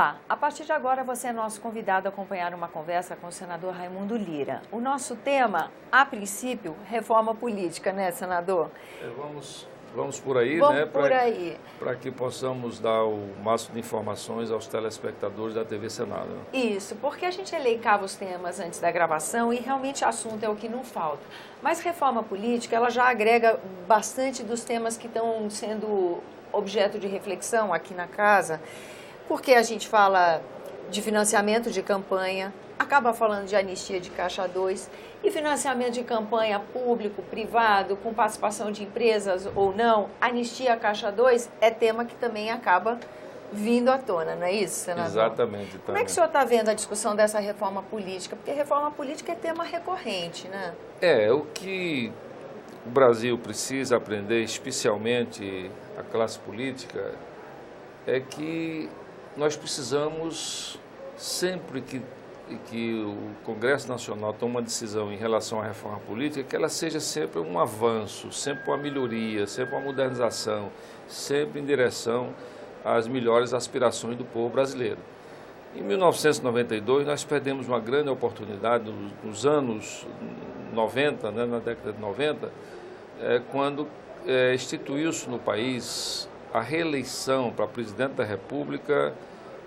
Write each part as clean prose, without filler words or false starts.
Olá, a partir de agora você é nosso convidado a acompanhar uma conversa com o senador Raimundo Lira. O nosso tema, a princípio, reforma política, né, senador? Vamos por aí, vamos, né? Por aí. Para que possamos dar o máximo de informações aos telespectadores da TV Senado. Isso, porque a gente elencava os temas antes da gravação e realmente assunto é o que não falta. Mas reforma política, ela já agrega bastante dos temas que estão sendo objeto de reflexão aqui na casa, porque a gente fala de financiamento de campanha, acaba falando de anistia de Caixa 2 e financiamento de campanha público, privado, com participação de empresas ou não. Anistia Caixa 2 é tema que também acaba vindo à tona, não é isso, senador? Exatamente. Como é que o senhor está vendo a discussão dessa reforma política? Porque reforma política é tema recorrente, né? O que o Brasil precisa aprender, especialmente a classe política, é que nós precisamos, sempre que o Congresso Nacional toma uma decisão em relação à reforma política, que ela seja sempre um avanço, sempre uma melhoria, sempre uma modernização, sempre em direção às melhores aspirações do povo brasileiro. Em 1992, nós perdemos uma grande oportunidade nos anos 90, né, na década de 90, quando instituiu-se no país a reeleição para presidente da República,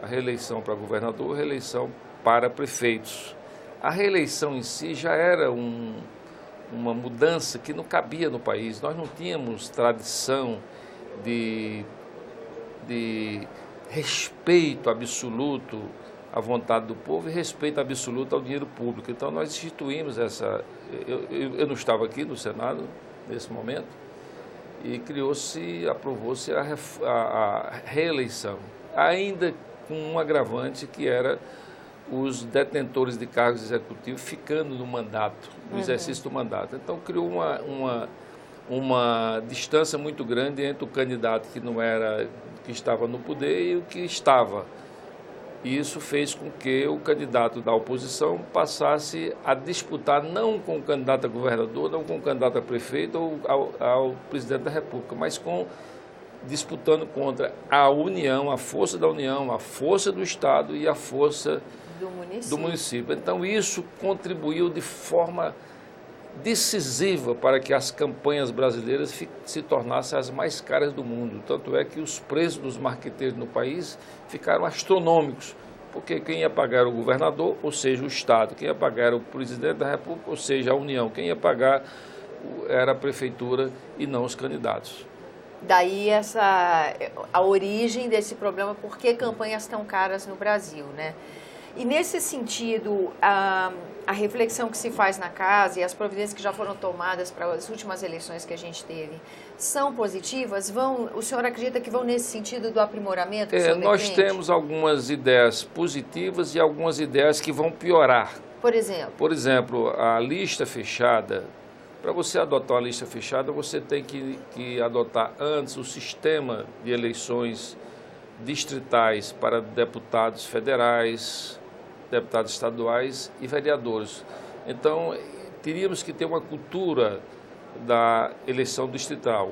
a reeleição para governador, a reeleição para prefeitos. A reeleição em si já era uma mudança que não cabia no país. Nós não tínhamos tradição de respeito absoluto à vontade do povo e respeito absoluto ao dinheiro público. Então nós instituímos essa... Eu não estava aqui no Senado nesse momento, e aprovou-se a reeleição, ainda com um agravante que era os detentores de cargos executivos ficando no mandato, no exercício do mandato. Então criou uma distância muito grande entre o candidato que estava no poder e o que estava. E isso fez com que o candidato da oposição passasse a disputar não com o candidato a governador, não com o candidato a prefeito ou ao presidente da República, mas disputando contra a União, a força da União, a força do Estado e a força do município. Então isso contribuiu de forma decisiva para que as campanhas brasileiras se tornassem as mais caras do mundo. Tanto é que os preços dos marqueteiros no país ficaram astronômicos, porque quem ia pagar o governador, ou seja, o Estado, quem ia pagar o presidente da República, ou seja, a União, quem ia pagar era a prefeitura e não os candidatos. Daí a origem desse problema, por que campanhas tão caras no Brasil, né? E nesse sentido, a reflexão que se faz na casa e as providências que já foram tomadas para as últimas eleições que a gente teve são positivas? O senhor acredita que vão nesse sentido do aprimoramento? Nós temos algumas ideias positivas e algumas ideias que vão piorar. Por exemplo? Por exemplo, a lista fechada. Para você adotar uma lista fechada, você tem que adotar antes o sistema de eleições distritais para deputados federais, deputados estaduais e vereadores. Então, teríamos que ter uma cultura da eleição distrital.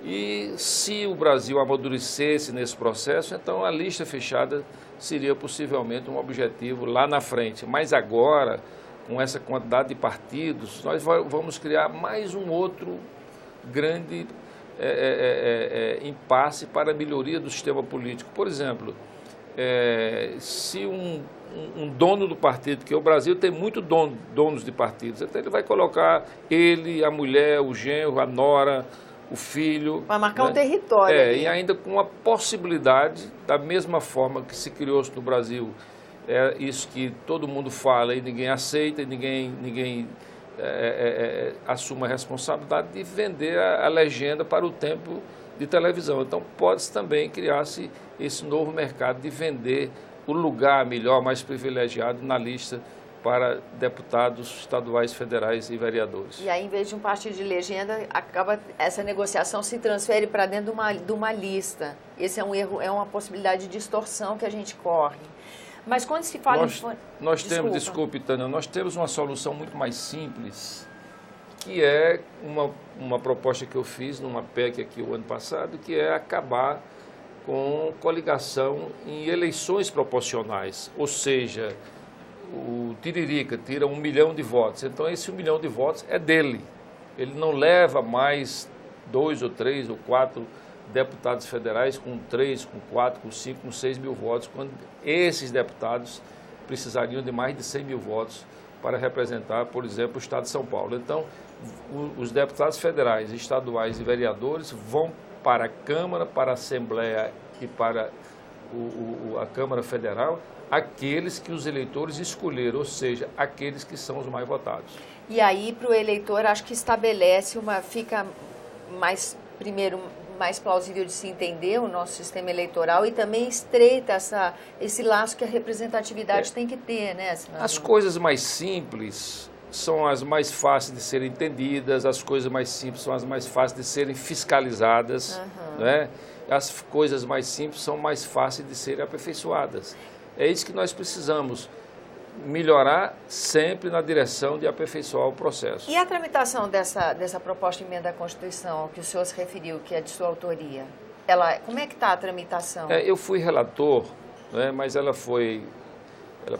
E se o Brasil amadurecesse nesse processo, então a lista fechada seria possivelmente um objetivo lá na frente. Mas agora, com essa quantidade de partidos, nós vamos criar mais um outro grande impasse para a melhoria do sistema político. Por exemplo, se um dono do partido, que o Brasil tem muitos donos de partidos, então ele vai colocar ele, a mulher, o genro, a nora, o filho. Vai marcar um território. E ainda com a possibilidade, da mesma forma que se criou no Brasil, isso que todo mundo fala e ninguém aceita, e ninguém assume a responsabilidade de vender a legenda para o tempo de televisão. Então pode-se também criar-se esse novo mercado de vender o lugar melhor, mais privilegiado na lista para deputados estaduais, federais e vereadores. E aí, em vez de um partido de legenda, essa negociação se transfere para dentro de uma lista. Esse é um erro, é uma possibilidade de distorção que a gente corre. Mas quando se fala Desculpe, Tânia, nós temos uma solução muito mais simples, que é uma proposta que eu fiz numa PEC aqui o ano passado, que é acabar com coligação em eleições proporcionais, ou seja, o Tiririca tira 1 milhão de votos, então esse 1 milhão de votos é dele, ele não leva mais 2 ou 3 ou 4 deputados federais com 3, com 4, com 5, com 6 mil votos, quando esses deputados precisariam de mais de 100 mil votos para representar, por exemplo, o Estado de São Paulo. Então, os deputados federais, estaduais e vereadores vão para a Câmara, para a Assembleia e para a Câmara Federal, aqueles que os eleitores escolheram, ou seja, aqueles que são os mais votados. E aí, para o eleitor, acho que estabelece fica mais, primeiro, mais plausível de se entender o nosso sistema eleitoral e também estreita esse laço que a representatividade tem que ter, né, senador? As coisas mais simples são as mais fáceis de serem entendidas, as coisas mais simples são as mais fáceis de serem fiscalizadas, né? As coisas mais simples são mais fáceis de serem aperfeiçoadas. É isso que nós precisamos, melhorar sempre na direção de aperfeiçoar o processo. E a tramitação dessa proposta de emenda à Constituição que o senhor se referiu, que é de sua autoria, como é que está a tramitação? Eu fui relator, né, mas ela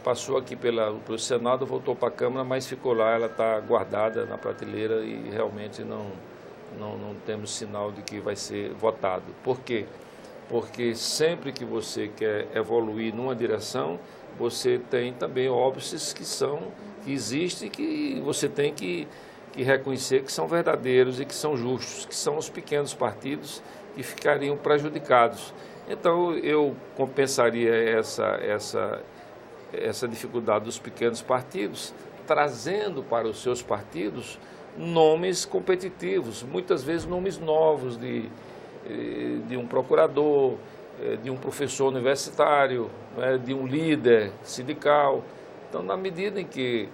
passou aqui pelo Senado, voltou para a Câmara, mas ficou lá, ela está guardada na prateleira e realmente não temos sinal de que vai ser votado. Por quê? Porque sempre que você quer evoluir numa direção, você tem também óbices que existem, que você tem que reconhecer que são verdadeiros e que são justos, que são os pequenos partidos que ficariam prejudicados. Então, eu compensaria essa dificuldade dos pequenos partidos, trazendo para os seus partidos nomes competitivos, muitas vezes nomes novos de um procurador, de um professor universitário, né, de um líder sindical. Então, na medida em que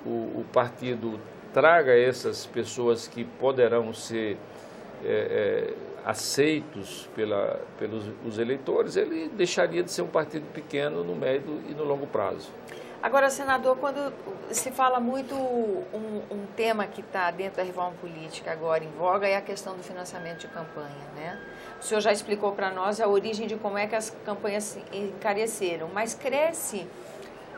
o partido traga essas pessoas que poderão ser aceitos pelos eleitores, ele deixaria de ser um partido pequeno no médio e no longo prazo. Agora, senador, quando se fala muito, um tema que está dentro da reforma política agora em voga é a questão do financiamento de campanha, né? O senhor já explicou para nós a origem de como é que as campanhas se encareceram, mas cresce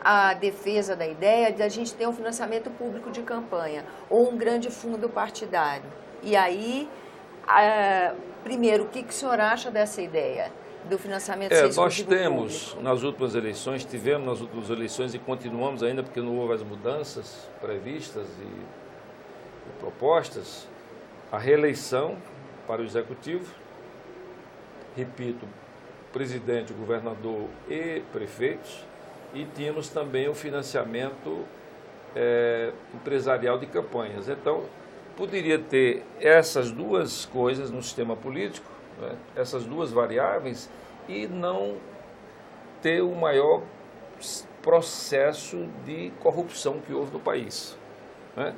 a defesa da ideia de a gente ter um financiamento público de campanha ou um grande fundo partidário. E aí, primeiro, o que o senhor acha dessa ideia do financiamento nós temos, nas últimas eleições, tivemos nas últimas eleições e continuamos ainda, porque não houve as mudanças previstas e propostas, a reeleição para o Executivo, repito, presidente, governador e prefeitos, e tínhamos também o financiamento empresarial de campanhas. Então, poderia ter essas duas coisas no sistema político, né, essas duas variáveis, e não ter o maior processo de corrupção que houve no país, né?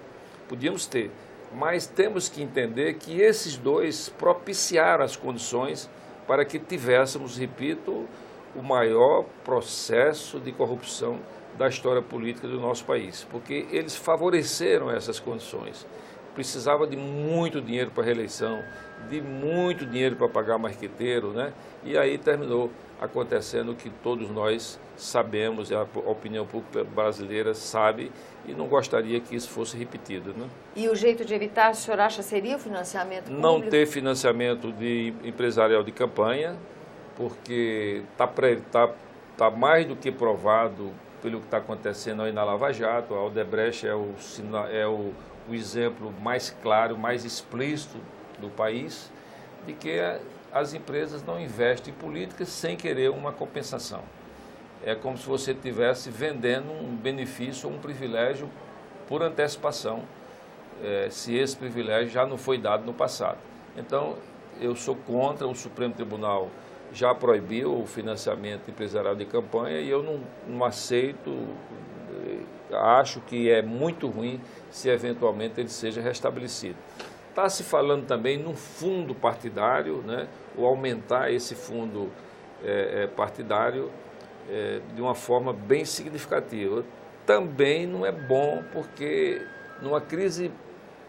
Podíamos ter, mas temos que entender que esses dois propiciaram as condições para que tivéssemos, repito, o maior processo de corrupção da história política do nosso país, porque eles favoreceram essas condições. Precisava de muito dinheiro para a reeleição, de muito dinheiro para pagar marqueteiro, né? E aí terminou acontecendo o que todos nós sabemos, a opinião pública brasileira sabe, e não gostaria que isso fosse repetido, né? E o jeito de evitar, o senhor acha, seria o financiamento público? Não ter financiamento de empresarial de campanha, porque está mais do que provado pelo que está acontecendo aí na Lava Jato. A Odebrecht é o exemplo mais claro, mais explícito do país, de que as empresas não investem em política sem querer uma compensação. É como se você estivesse vendendo um benefício ou um privilégio por antecipação, se esse privilégio já não foi dado no passado. Então, eu sou contra, o Supremo Tribunal já proibiu o financiamento empresarial de campanha e eu não aceito, acho que é muito ruim se eventualmente ele seja restabelecido. Está se falando também num fundo partidário, né, ou aumentar esse fundo partidário de uma forma bem significativa. Também não é bom, porque numa crise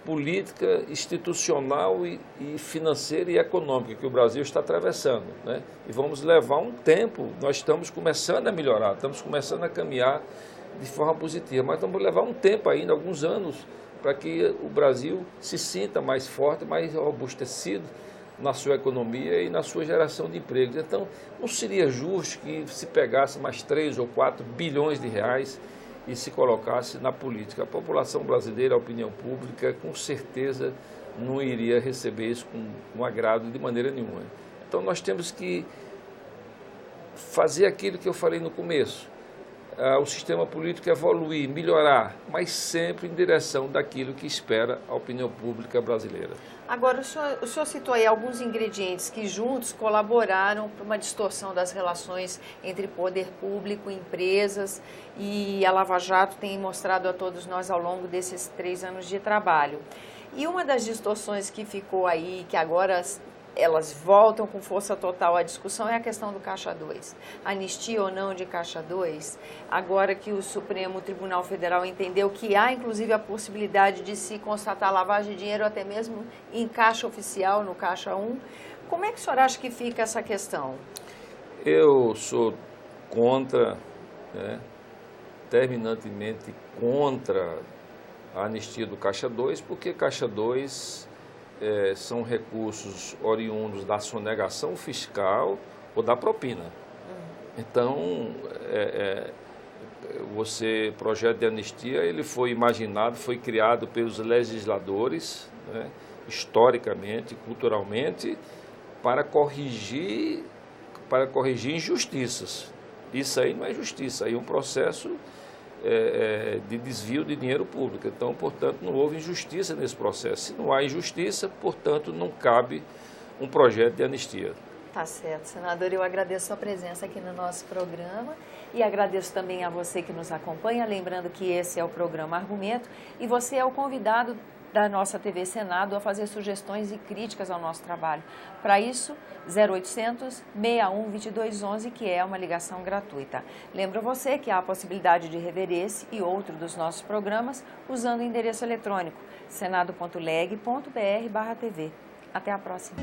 política, institucional e financeira e econômica que o Brasil está atravessando, né? E vamos levar um tempo, nós estamos começando a melhorar, estamos começando a caminhar de forma positiva, mas vamos levar um tempo ainda, alguns anos, para que o Brasil se sinta mais forte, mais robustecido na sua economia e na sua geração de empregos. Então, não seria justo que se pegasse mais 3 ou 4 bilhões de reais e se colocasse na política. A população brasileira, a opinião pública, com certeza não iria receber isso com agrado de maneira nenhuma. Então nós temos que fazer aquilo que eu falei no começo, o sistema político evoluir, melhorar, mas sempre em direção daquilo que espera a opinião pública brasileira. Agora, o senhor citou aí alguns ingredientes que juntos colaboraram para uma distorção das relações entre poder público, empresas, e a Lava Jato tem mostrado a todos nós ao longo desses 3 anos de trabalho. E uma das distorções que ficou aí, que agora elas voltam com força total à discussão, é a questão do Caixa 2. Anistia ou não de Caixa 2, agora que o Supremo Tribunal Federal entendeu que há, inclusive, a possibilidade de se constatar lavagem de dinheiro até mesmo em caixa oficial, no Caixa 1. Como é que o senhor acha que fica essa questão? Eu sou contra, terminantemente contra a anistia do Caixa 2, porque Caixa 2... são recursos oriundos da sonegação fiscal ou da propina. Então, o projeto de anistia, ele foi imaginado, foi criado pelos legisladores, né, historicamente, culturalmente, para corrigir injustiças. Isso aí não é justiça, aí é um processo de desvio de dinheiro público. Então, portanto, não houve injustiça nesse processo. Se não há injustiça, portanto, não cabe um projeto de anistia. Tá certo, senador. Eu agradeço a sua presença aqui no nosso programa e agradeço também a você que nos acompanha. Lembrando que esse é o programa Argumento e você é o convidado da nossa TV Senado a fazer sugestões e críticas ao nosso trabalho. Para isso, 0800 61 2211, que é uma ligação gratuita. Lembro você que há a possibilidade de rever esse e outro dos nossos programas usando o endereço eletrônico senado.leg.br/tv. Até a próxima.